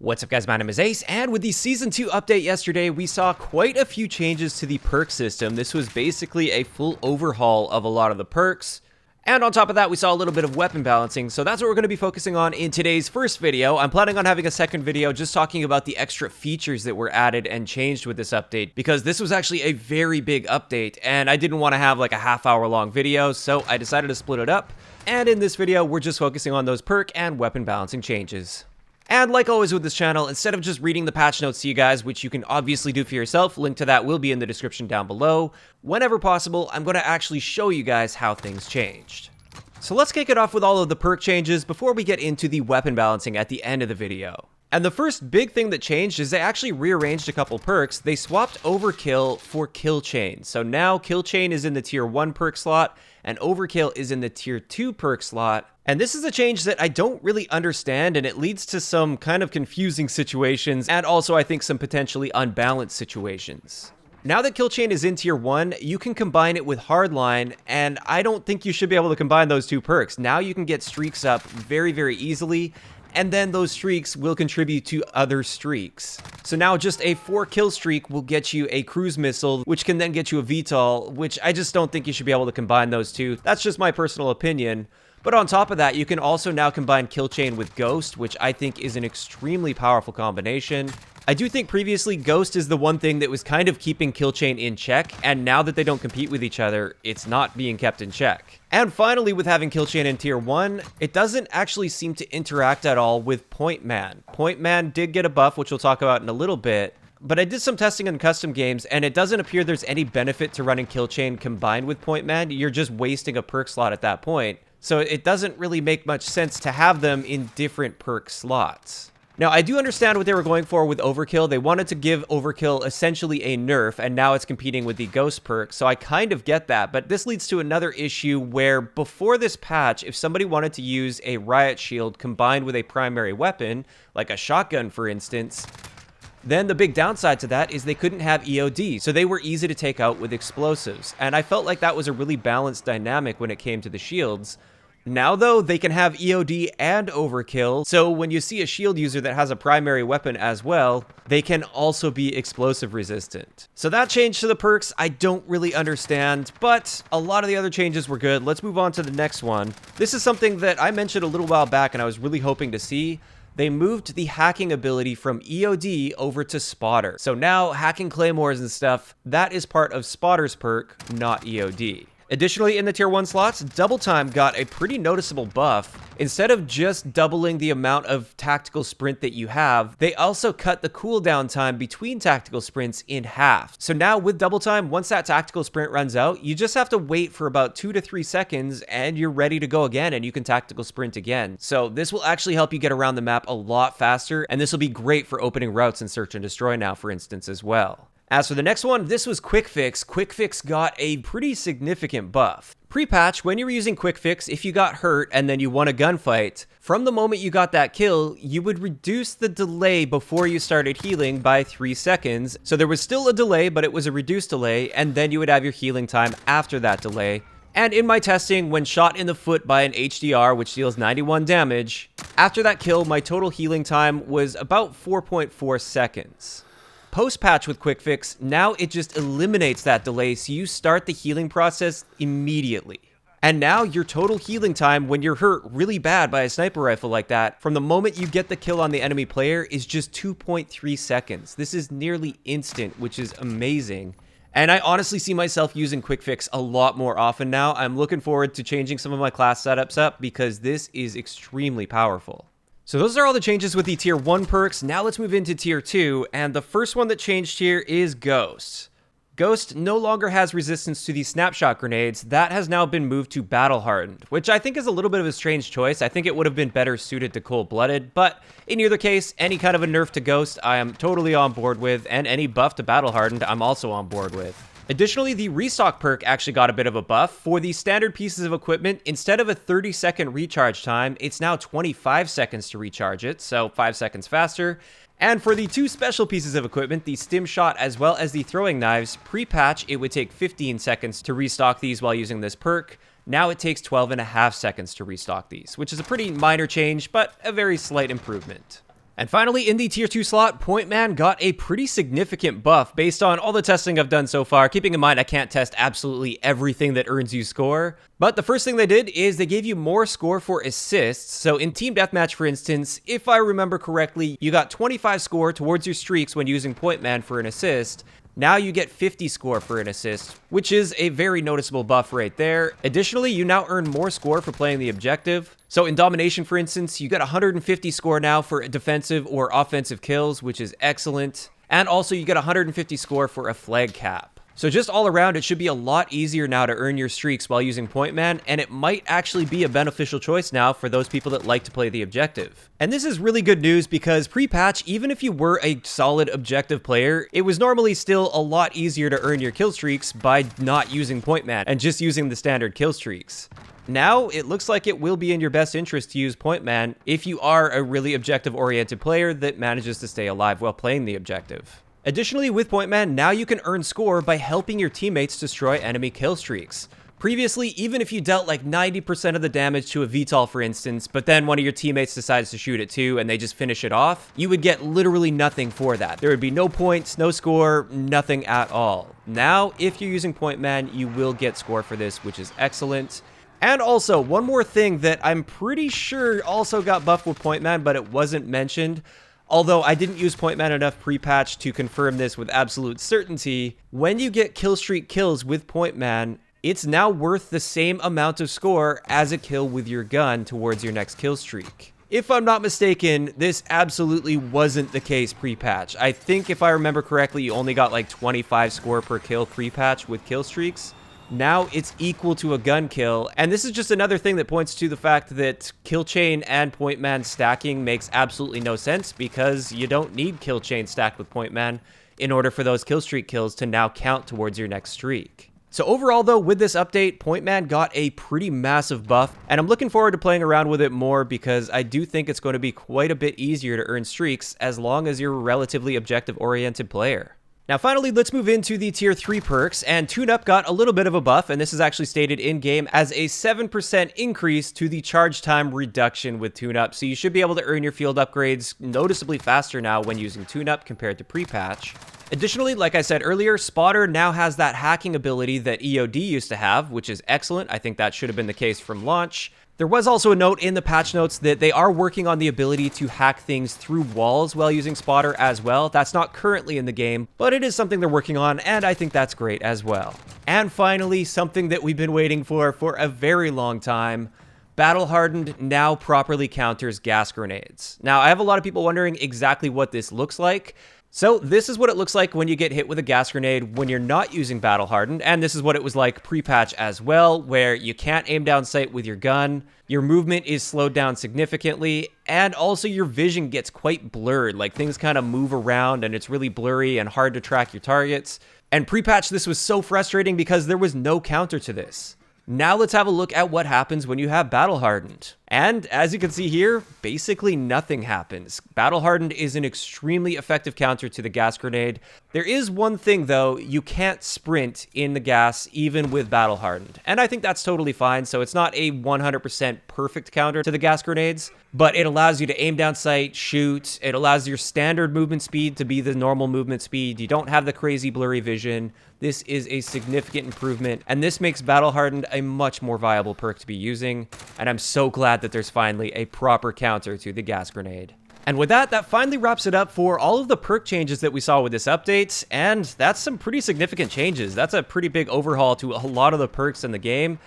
What's up guys, my name is Ace, and with the Season 2 update yesterday, we saw quite a few changes to the perk system. This was basically a full overhaul of a lot of the perks. And on top of that, we saw a little bit of weapon balancing, so that's what we're going to be focusing on in today's first video. I'm planning on having a second video just talking about the extra features that were added and changed with this update, because this was actually a very big update, and I didn't want to have like a half-hour long video, so I decided to split it up. And in this video, we're just focusing on those perk and weapon balancing changes. And like always with this channel, instead of just reading the patch notes to you guys, which you can obviously do for yourself, link to that will be in the description down below, whenever possible, I'm going to actually show you guys how things changed. So let's kick it off with all of the perk changes before we get into the weapon balancing at the end of the video. And the first big thing that changed is they actually rearranged a couple perks. They swapped Overkill for Kill Chain. So now Kill Chain is in the tier 1 perk slot, and Overkill is in the tier 2 perk slot. And this is a change that I don't really understand, and it leads to some kind of confusing situations, and also I think some potentially unbalanced situations. Now that Kill Chain is in tier 1, you can combine it with Hardline, and I don't think you should be able to combine those two perks. Now you can get streaks up very, very easily, and then those streaks will contribute to other streaks. So now just a 4 kill streak will get you a cruise missile, which can then get you a VTOL, which I just don't think you should be able to combine those two. That's just my personal opinion. But on top of that, you can also now combine Kill Chain with Ghost, which I think is an extremely powerful combination. I do think previously Ghost is the one thing that was kind of keeping Kill Chain in check, and now that they don't compete with each other, it's not being kept in check. And finally, with having Kill Chain in tier 1, it doesn't actually seem to interact at all with Pointman. Pointman did get a buff, which we'll talk about in a little bit, but I did some testing in custom games, and it doesn't appear there's any benefit to running Kill Chain combined with Pointman. You're just wasting a perk slot at that point. So it doesn't really make much sense to have them in different perk slots. Now, I do understand what they were going for with Overkill. They wanted to give Overkill essentially a nerf, and now it's competing with the Ghost perk, so I kind of get that. But this leads to another issue where before this patch, if somebody wanted to use a Riot Shield combined with a primary weapon, like a shotgun for instance, then the big downside to that is they couldn't have EOD, so they were easy to take out with explosives. And I felt like that was a really balanced dynamic when it came to the shields. Now though, they can have EOD and Overkill, so when you see a shield user that has a primary weapon as well, they can also be explosive resistant. So that change to the perks, I don't really understand, but a lot of the other changes were good. Let's move on to the next one. This is something that I mentioned a little while back and I was really hoping to see. They moved the hacking ability from EOD over to Spotter. So now hacking claymores and stuff, that is part of Spotter's perk, not EOD. Additionally, in the tier 1 slots, Double Time got a pretty noticeable buff. Instead of just doubling the amount of tactical sprint that you have, they also cut the cooldown time between tactical sprints in half. So now with Double Time, once that tactical sprint runs out, you just have to wait for about 2 to 3 seconds and you're ready to go again and you can tactical sprint again. So this will actually help you get around the map a lot faster, and this will be great for opening routes in Search and Destroy now, for instance, as well. As for the next one, this was Quick Fix. Quick Fix got a pretty significant buff. Pre-patch, when you were using Quick Fix, if you got hurt and then you won a gunfight, from the moment you got that kill, you would reduce the delay before you started healing by 3 seconds. So there was still a delay, but it was a reduced delay, and then you would have your healing time after that delay. And in my testing, when shot in the foot by an HDR, which deals 91 damage, after that kill, my total healing time was about 4.4 seconds. Post-patch with Quick Fix, now it just eliminates that delay, so you start the healing process immediately. And now your total healing time when you're hurt really bad by a sniper rifle like that, from the moment you get the kill on the enemy player, is just 2.3 seconds. This is nearly instant, which is amazing. And I honestly see myself using Quick Fix a lot more often now. I'm looking forward to changing some of my class setups up because this is extremely powerful. So those are all the changes with the tier 1 perks. Now let's move into tier 2, and the first one that changed here is Ghost. Ghost no longer has resistance to these snapshot grenades. That has now been moved to Battle Hardened, which I think is a little bit of a strange choice. I think it would have been better suited to Cold-Blooded, but in either case, any kind of a nerf to Ghost, I am totally on board with, and any buff to Battle Hardened, I'm also on board with. Additionally, the restock perk actually got a bit of a buff. For the standard pieces of equipment, instead of a 30-second recharge time, it's now 25 seconds to recharge it, so 5 seconds faster. And for the 2 special pieces of equipment, the stim shot as well as the throwing knives, pre-patch it would take 15 seconds to restock these while using this perk. Now it takes 12.5 seconds to restock these, which is a pretty minor change, but a very slight improvement. And finally, in the tier 2 slot, Pointman got a pretty significant buff based on all the testing I've done so far, keeping in mind I can't test absolutely everything that earns you score. But the first thing they did is they gave you more score for assists. So in Team Deathmatch, for instance, if I remember correctly, you got 25 score towards your streaks when using Pointman for an assist. Now you get 50 score for an assist, which is a very noticeable buff right there. Additionally, you now earn more score for playing the objective. So in Domination, for instance, you get 150 score now for defensive or offensive kills, which is excellent. And also you get 150 score for a flag cap. So just all around, it should be a lot easier now to earn your streaks while using Pointman, and it might actually be a beneficial choice now for those people that like to play the objective. And this is really good news because pre-patch, even if you were a solid objective player, it was normally still a lot easier to earn your kill streaks by not using Pointman and just using the standard kill streaks. Now, it looks like it will be in your best interest to use Pointman if you are a really objective-oriented player that manages to stay alive while playing the objective. Additionally, with Pointman, now you can earn score by helping your teammates destroy enemy kill streaks. Previously, even if you dealt like 90% of the damage to a VTOL, for instance, but then one of your teammates decides to shoot it too and they just finish it off, you would get literally nothing for that. There would be no points, no score, nothing at all. Now, if you're using Pointman, you will get score for this, which is excellent. And also, one more thing that I'm pretty sure also got buffed with Pointman, but it wasn't mentioned. Although I didn't use Pointman enough pre-patch to confirm this with absolute certainty, when you get kill streak kills with Pointman, it's now worth the same amount of score as a kill with your gun towards your next kill streak. If I'm not mistaken, this absolutely wasn't the case pre-patch. I think if I remember correctly, you only got like 25 score per kill pre-patch with kill streaks. Now it's equal to a gun kill, and this is just another thing that points to the fact that kill chain and Pointman stacking makes absolutely no sense because you don't need kill chain stacked with Pointman in order for those kill streak kills to now count towards your next streak. So overall though, with this update, Pointman got a pretty massive buff, and I'm looking forward to playing around with it more because I do think it's going to be quite a bit easier to earn streaks as long as you're a relatively objective-oriented player. Now finally, let's move into the tier 3 perks, and Tune-Up got a little bit of a buff, and this is actually stated in-game as a 7% increase to the charge time reduction with Tune-Up, so you should be able to earn your field upgrades noticeably faster now when using Tune-Up compared to pre-patch. Additionally, like I said earlier, Spotter now has that hacking ability that EOD used to have, which is excellent. I think that should have been the case from launch. There was also a note in the patch notes that they are working on the ability to hack things through walls while using Spotter as well. That's not currently in the game, but it is something they're working on, and I think that's great as well. And finally, something that we've been waiting for a very long time, Battle Hardened now properly counters gas grenades. Now, I have a lot of people wondering exactly what this looks like. So this is what it looks like when you get hit with a gas grenade when you're not using Battle Hardened, and this is what it was like pre-patch as well, where you can't aim down sight with your gun, your movement is slowed down significantly, and also your vision gets quite blurred, like things kind of move around and it's really blurry and hard to track your targets. And pre-patch, this was so frustrating because there was no counter to this. Now let's have a look at what happens when you have Battle Hardened. And as you can see here, basically nothing happens. Battle Hardened is an extremely effective counter to the gas grenade. There is one thing though, you can't sprint in the gas even with Battle Hardened. And I think that's totally fine, so it's not a 100% perfect counter to the gas grenades, but it allows you to aim down sight, shoot, it allows your standard movement speed to be the normal movement speed, you don't have the crazy blurry vision. This is a significant improvement, and this makes Battle Hardened a much more viable perk to be using, and I'm so glad that there's finally a proper counter to the gas grenade. And with that, that finally wraps it up for all of the perk changes that we saw with this update, and that's some pretty significant changes. That's a pretty big overhaul to a lot of the perks in the game,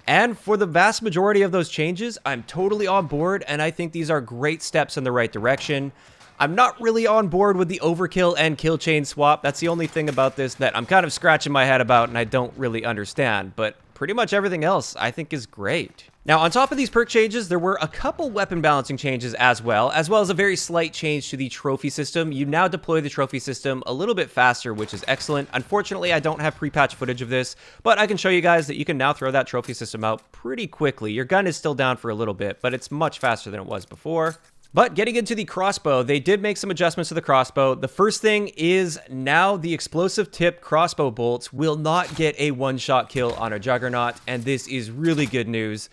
and for the vast majority of those changes, I'm totally on board, and I think these are great steps in the right direction. I'm not really on board with the overkill and kill chain swap. That's the only thing about this that I'm kind of scratching my head about and I don't really understand, but pretty much everything else I think is great. Now, on top of these perk changes, there were a couple weapon balancing changes as well as a very slight change to the trophy system. You now deploy the trophy system a little bit faster, which is excellent. Unfortunately, I don't have pre-patch footage of this, but I can show you guys that you can now throw that trophy system out pretty quickly. Your gun is still down for a little bit, but it's much faster than it was before. But getting into the crossbow, they did make some adjustments to the crossbow. The first thing is now the explosive tip crossbow bolts will not get a one-shot kill on a Juggernaut, and this is really good news.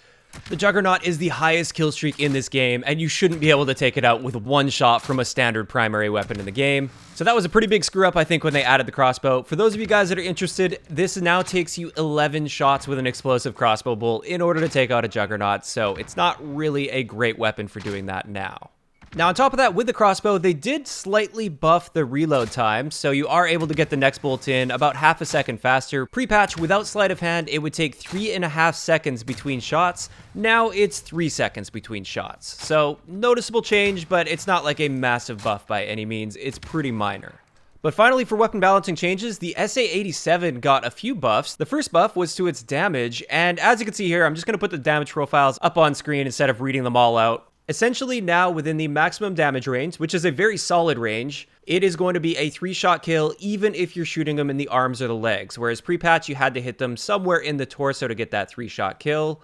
The Juggernaut is the highest kill streak in this game, and you shouldn't be able to take it out with one shot from a standard primary weapon in the game. So that was a pretty big screw up, I think, when they added the crossbow. For those of you guys that are interested, this now takes you 11 shots with an explosive crossbow bolt in order to take out a Juggernaut, so it's not really a great weapon for doing that now. Now, on top of that, with the crossbow, they did slightly buff the reload time, so you are able to get the next bolt in about half a second faster. Pre-patch, without sleight of hand, it would take 3.5 seconds between shots. Now it's 3 seconds between shots. So, noticeable change, but it's not like a massive buff by any means. It's pretty minor. But finally, for weapon balancing changes, the SA-87 got a few buffs. The first buff was to its damage, and as you can see here, I'm just going to put the damage profiles up on screen instead of reading them all out. Essentially now within the maximum damage range, which is a very solid range, it is going to be a 3-shot kill even if you're shooting them in the arms or the legs, whereas pre-patch you had to hit them somewhere in the torso to get that 3-shot kill.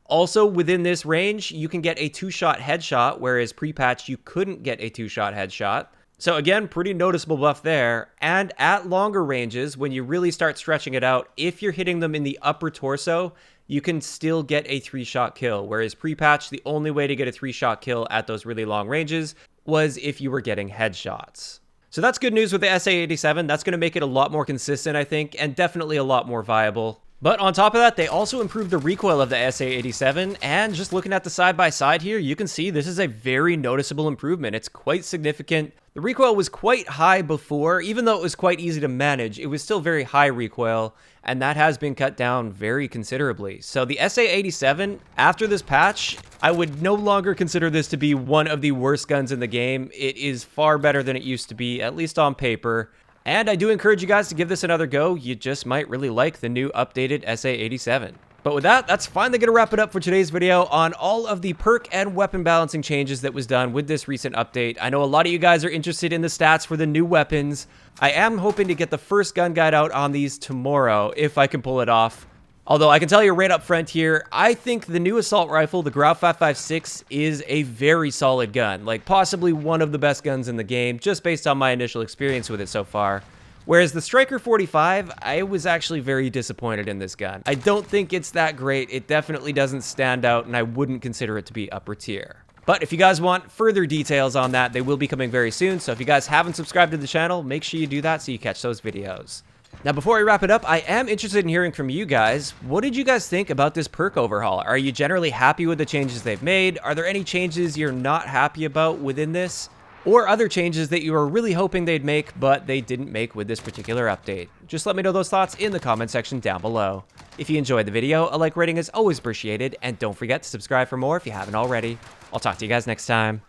Also within this range, you can get a 2-shot headshot, whereas pre-patch you couldn't get a 2-shot headshot. So again, pretty noticeable buff there. And at longer ranges, when you really start stretching it out, if you're hitting them in the upper torso, you can still get a 3-shot kill, whereas pre-patch, the only way to get a 3-shot kill at those really long ranges was if you were getting headshots. So that's good news with the SA-87. That's going to make it a lot more consistent, I think, and definitely a lot more viable. But on top of that, they also improved the recoil of the SA-87, and just looking at the side-by-side here, you can see this is a very noticeable improvement. It's quite significant. The recoil was quite high before, even though it was quite easy to manage, it was still very high recoil, and that has been cut down very considerably. So the SA-87, after this patch, I would no longer consider this to be one of the worst guns in the game. It is far better than it used to be, at least on paper. And I do encourage you guys to give this another go. You just might really like the new updated SA-87. But with that, that's finally going to wrap it up for today's video on all of the perk and weapon balancing changes that was done with this recent update. I know a lot of you guys are interested in the stats for the new weapons. I am hoping to get the first gun guide out on these tomorrow, if I can pull it off. Although I can tell you right up front here, I think the new assault rifle, the Grau 5.56, is a very solid gun. Like, possibly one of the best guns in the game, just based on my initial experience with it so far. Whereas the Striker 45, I was actually very disappointed in this gun. I don't think it's that great. It definitely doesn't stand out, and I wouldn't consider it to be upper tier. But if you guys want further details on that, they will be coming very soon. So if you guys haven't subscribed to the channel, make sure you do that so you catch those videos. Now, before I wrap it up, I am interested in hearing from you guys. What did you guys think about this perk overhaul? Are you generally happy with the changes they've made? Are there any changes you're not happy about within this? Or other changes that you were really hoping they'd make, but they didn't make with this particular update? Just let me know those thoughts in the comment section down below. If you enjoyed the video, a like rating is always appreciated, and don't forget to subscribe for more if you haven't already. I'll talk to you guys next time.